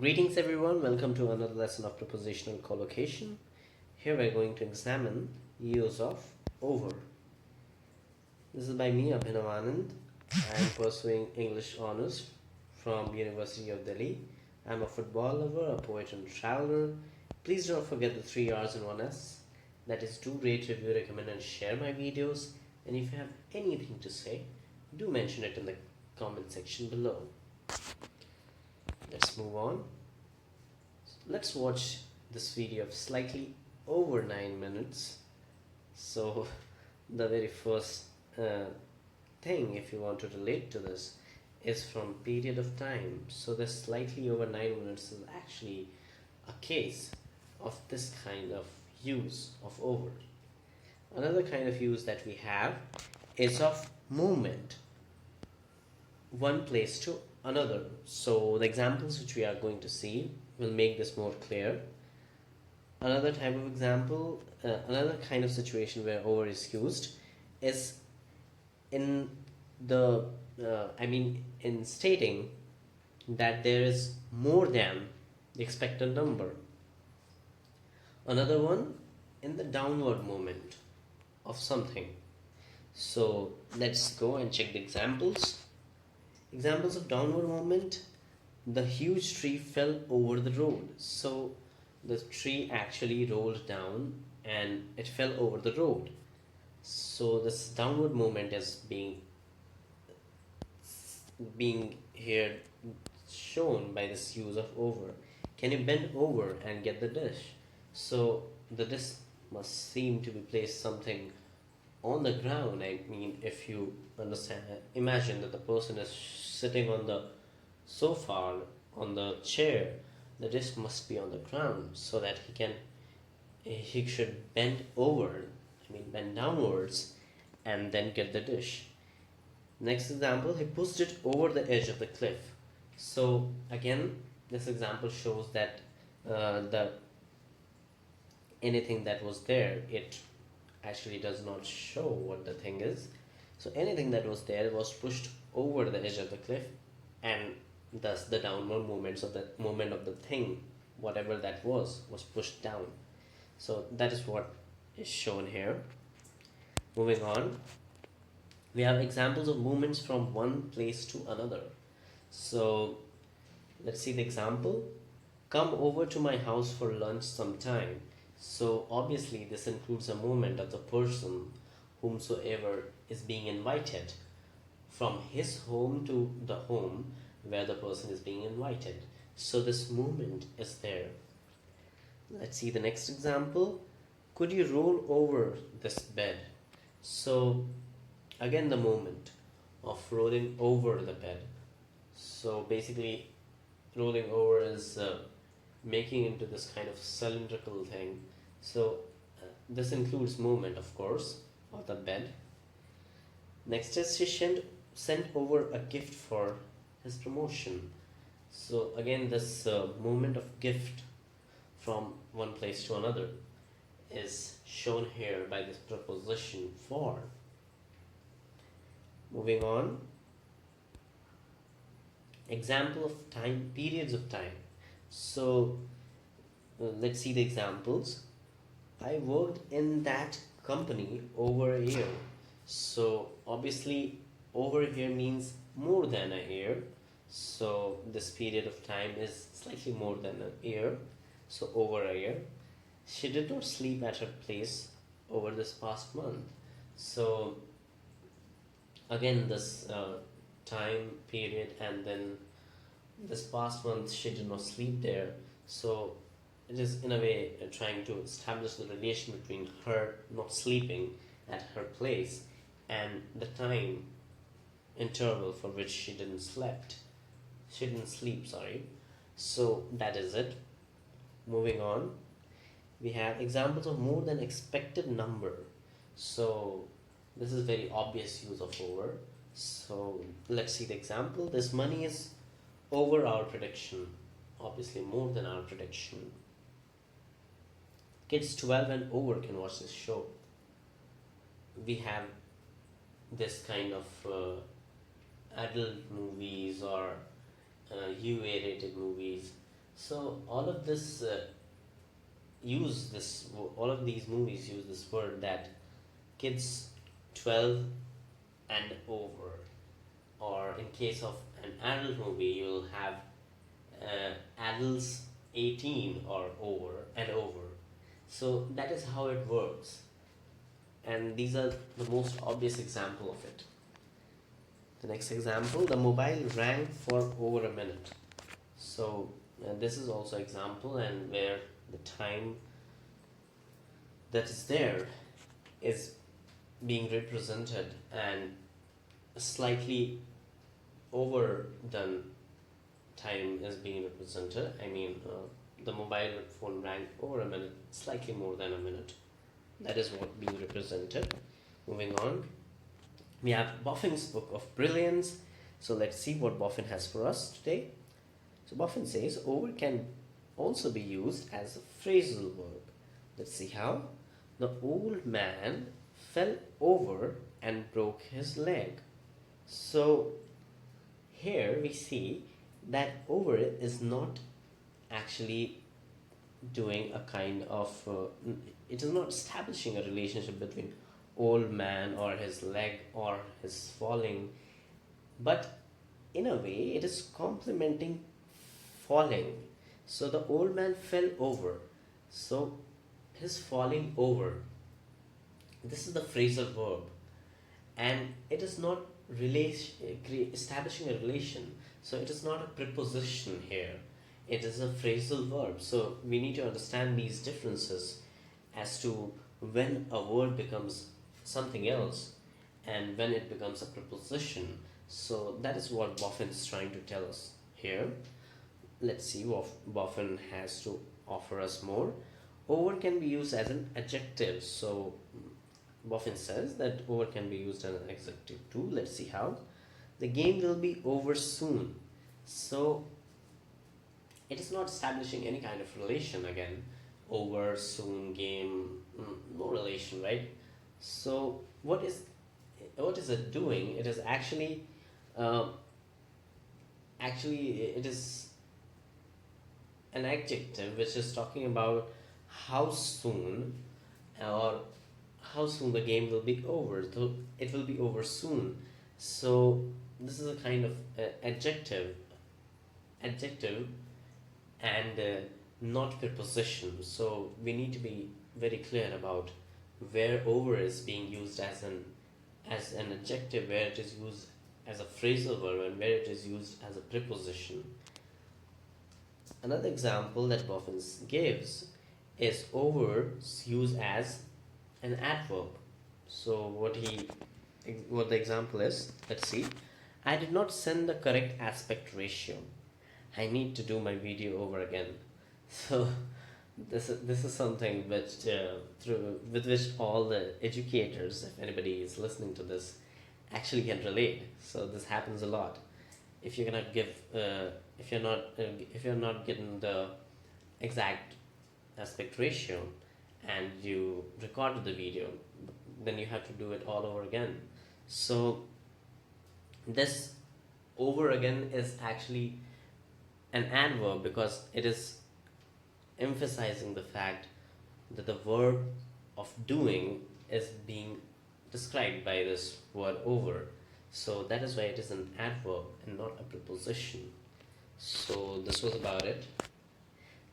Greetings everyone, welcome to another lesson of prepositional collocation. Here we're going to examine use of over. This is by me, Abhinav Anand. I am pursuing English Honours from University of Delhi. I'm a football lover, a poet and traveler. Please don't forget the 3 R's and 1 S. That is, do rate, review, recommend and share my videos. And if you have anything to say, do mention it in the comment section below. Let's move on. Let's watch this video of slightly over 9 minutes. So the very first thing, if you want to relate to this, is from period of time. So this slightly over 9 minutes is actually a case of this kind of use of over. Another kind of use that we have is of movement, one place to another. So the examples which we are going to see will make this more clear. Another type of example, another kind of situation where over is used is in the in stating that there is more than the expected number. Another one in the downward movement of something. So let's go and check the examples. Examples of downward movement: the huge tree fell over the road. So the tree actually rolled down and it fell over the road. So this downward movement is being here shown by this use of over. Can you bend over and get the dish? So the dish must seem to be placed something on the ground. I mean, if you understand, imagine that the person is sitting on the sofa, on the chair, the dish must be on the ground so that he should bend over, bend downwards and then get the dish. Next example, he pushed it over the edge of the cliff. So again, this example shows that the anything that was there, it actually does not show what the thing is. So anything that was there was pushed over the edge of the cliff, and thus the downward movement of the thing, whatever that was pushed down. So that is what is shown here. Moving on, we have examples of movements from one place to another. So let's see the example. Come over to my house for lunch sometime. So obviously this includes a movement of the person whomsoever is being invited from his home to the home where the person is being invited. So this movement is there. Let's see the next example. Could you roll over this bed? So again, the movement of rolling over the bed. So basically rolling over is making into this kind of cylindrical thing. So this includes movement, of course, of the bed. Next is she sent over a gift for his promotion. So again, this movement of gift from one place to another is shown here by this preposition for. Moving on, example of time, periods of time. So let's see the examples. I worked in that company over a year. So obviously over here means more than a year. So this period of time is slightly more than a year. So over a year. She did not sleep at her place over this past month. So again, this time period, and then this past month she did not sleep there. So it is in a way trying to establish the relation between her not sleeping at her place and the time interval for which she didn't sleep. So that is it. Moving on, we have examples of more than expected number. So this is very obvious use of over. So let's see the example. This money is over our prediction. Obviously more than our prediction. Kids 12 and over can watch this show. We have this kind of adult movies or UA rated movies. So all of these movies use this word that kids 12 and over, or in case of an adult movie, you'll have adults 18 or over and over. So that is how it works, and these are the most obvious example of it. The next example, the mobile rang for over a minute. So this is also example, and where the time that is there is being represented and slightly overdone time is being represented. I mean, the mobile phone rang over a minute, slightly more than a minute. That is what being represented. Moving on, we have Boffin's book of brilliance. So let's see what Boffin has for us today. So Boffin says over can also be used as a phrasal verb. Let's see how. The old man fell over and broke his leg. So here we see that over is not actually doing a kind of it is not establishing a relationship between old man or his leg or his falling, but in a way it is complementing falling. So the old man fell over, so his falling over, this is the phrasal verb, and it is not establishing a relation. So it is not a preposition here, it is a phrasal verb. So we need to understand these differences as to when a word becomes something else and when it becomes a preposition. So that is what Boffin is trying to tell us here. Let's see what Boffin has to offer us more. Over can be used as an adjective. So Boffin says that over can be used as an adjective too. Let's see how. The game will be over soon. So it is not establishing any kind of relation again. Over, soon, game, no relation, right? So what is it doing? It is actually it is an adjective which is talking about how soon, or how soon the game will be over. So it will be over soon. So this is a kind of adjective and not preposition. So we need to be very clear about where over is being used as an adjective, where it is used as a phrasal verb, and where it is used as a preposition. Another example that Boffin gives is over used as an adverb. So what the example is, let's see. I did not send the correct aspect ratio. I need to do my video over again. So this is something which with which all the educators, if anybody is listening to this, actually can relate. So this happens a lot. If you're gonna give if you're not getting the exact aspect ratio and you recorded the video, then you have to do it all over again. So this over again is actually an adverb because it is emphasizing the fact that the verb of doing is being described by this word over. So that is why it is an adverb and not a preposition. So this was about it.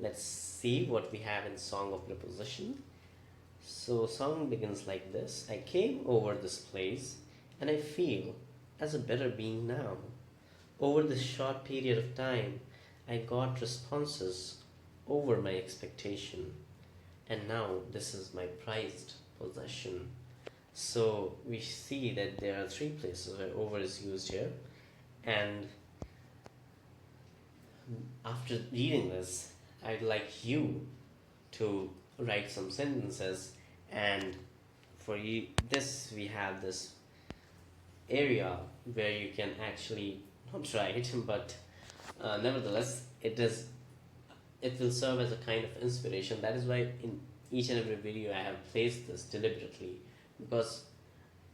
Let's see what we have in Song of Preposition. So song begins like this. I came over this place and I feel as a better being now. Over this short period of time, I got responses over my expectation, and now this is my prized possession. So we see that there are three places where over is used here, and after reading this, I'd like you to write some sentences, and for you, we have this area where you can actually not write, but nevertheless, it will serve as a kind of inspiration. That is why in each and every video I have placed this deliberately, because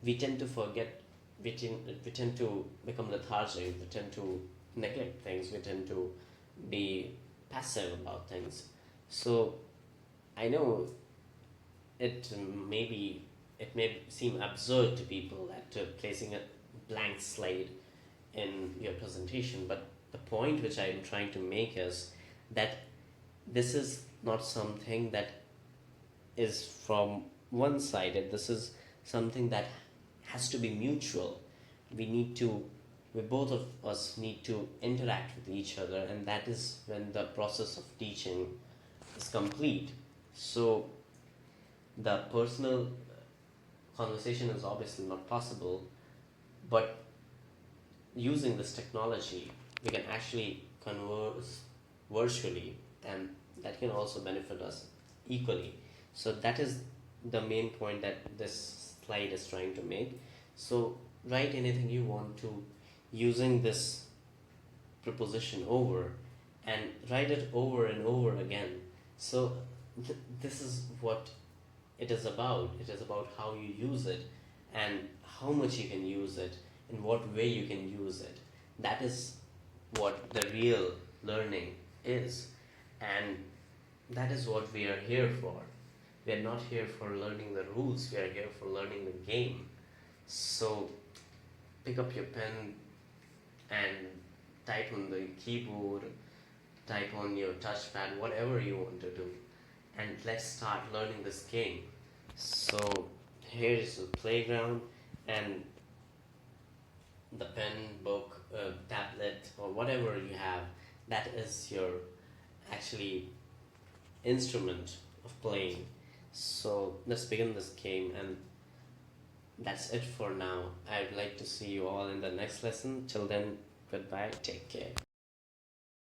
we tend to forget, we tend to become lethargic, we tend to neglect things, we tend to be passive about things. So I know it maybe it may seem absurd to people that placing a blank slate in your presentation, but the point which I'm trying to make is that this is not something that is from one sided. This is something that has to be mutual. We need to, we both of us need to interact with each other, and that is when the process of teaching is complete. So the personal conversation is obviously not possible, but using this technology, we can actually converse virtually, and that can also benefit us equally. So that is the main point that this slide is trying to make. So write anything you want to using this preposition over, and write it over and over again. So this is what it is about. It is about how you use it, and how much you can use it, in what way you can use it. That is what the real learning is, and that is what we are here for. We are not here for learning the rules, we are here for learning the game. So pick up your pen and type on the keyboard, type on your touchpad, whatever you want to do, and let's start learning this game. So here is the playground, and the pen, book, tablet, or whatever you have, that is your actually instrument of playing. So let's begin this game, and that's it for now. I'd like to see you all in the next lesson. Till then, goodbye, take care.